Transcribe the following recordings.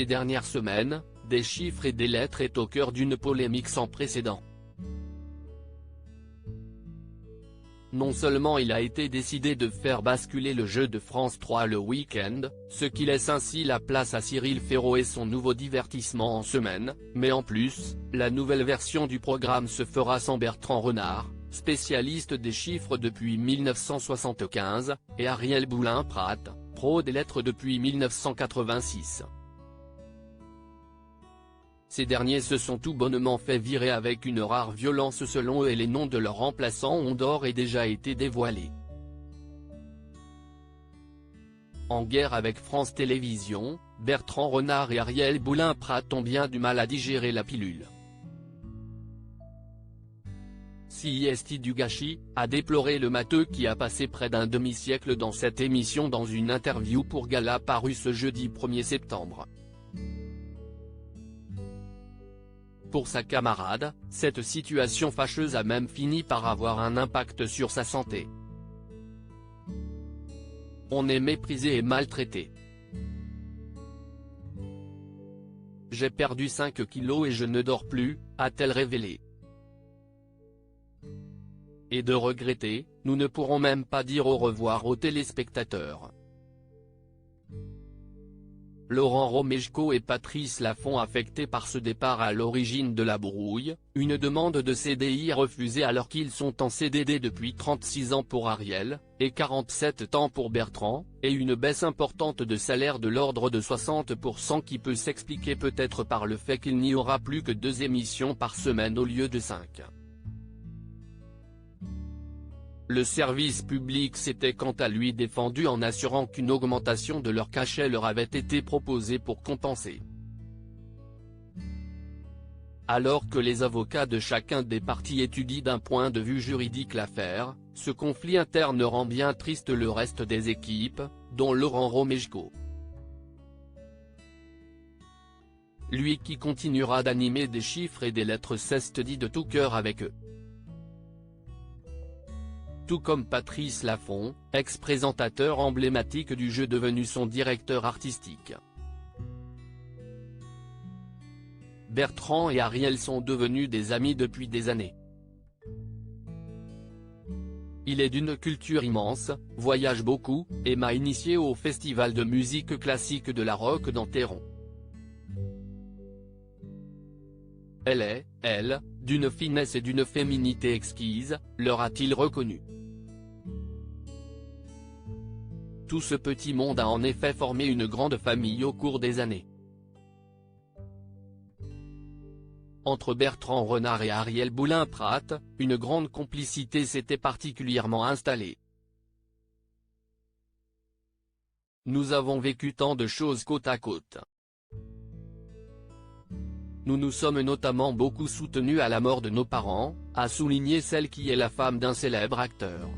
Ces dernières semaines, des chiffres et des lettres est au cœur d'une polémique sans précédent. Non seulement il a été décidé de faire basculer le jeu de France 3 le week-end, ce qui laisse ainsi la place à Cyril Ferraud et son nouveau divertissement en semaine, mais en plus, la nouvelle version du programme se fera sans Bertrand Renard, spécialiste des chiffres depuis 1975, et Ariel Boulin-Prat, pro des lettres depuis 1986. Ces derniers se sont tout bonnement fait virer avec une rare violence selon eux et les noms de leurs remplaçants ont d'ores et déjà été dévoilés. En guerre avec France Télévisions, Bertrand Renard et Ariel Boulin-Prat ont bien du mal à digérer la pilule. CIST du gâchis, a déploré le matheux qui a passé près d'un demi-siècle dans cette émission dans une interview pour Gala parue ce jeudi 1er septembre. Pour sa camarade, cette situation fâcheuse a même fini par avoir un impact sur sa santé. On est méprisé et maltraité. J'ai perdu 5 kilos et je ne dors plus, a-t-elle révélé. Et de regretter, nous ne pourrons même pas dire au revoir aux téléspectateurs. Laurent Romeshko et Patrice Laffont affectés par ce départ à l'origine de la brouille, une demande de CDI refusée alors qu'ils sont en CDD depuis 36 ans pour Ariel, et 47 ans pour Bertrand, et une baisse importante de salaire de l'ordre de 60% qui peut s'expliquer peut-être par le fait qu'il n'y aura plus que 2 émissions par semaine au lieu de 5. Le service public s'était quant à lui défendu en assurant qu'une augmentation de leur cachet leur avait été proposée pour compenser. Alors que les avocats de chacun des partis étudient d'un point de vue juridique l'affaire, ce conflit interne rend bien triste le reste des équipes, dont Laurent Romeshko. Lui qui continuera d'animer des chiffres et des lettres dit de tout cœur avec eux. Tout comme Patrice Laffont, ex-présentateur emblématique du jeu devenu son directeur artistique. Bertrand et Ariel sont devenus des amis depuis des années. Il est d'une culture immense, voyage beaucoup, et m'a initié au festival de musique classique de la Roque d'Enterron. Elle est, elle, d'une finesse et d'une féminité exquise, leur a-t-il reconnu. Tout ce petit monde a en effet formé une grande famille au cours des années. Entre Bertrand Renard et Ariel Boulin-Prat, une grande complicité s'était particulièrement installée. Nous avons vécu tant de choses côte à côte. Nous nous sommes notamment beaucoup soutenus à la mort de nos parents, a souligné celle qui est la femme d'un célèbre acteur.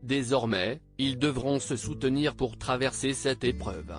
Désormais, ils devront se soutenir pour traverser cette épreuve.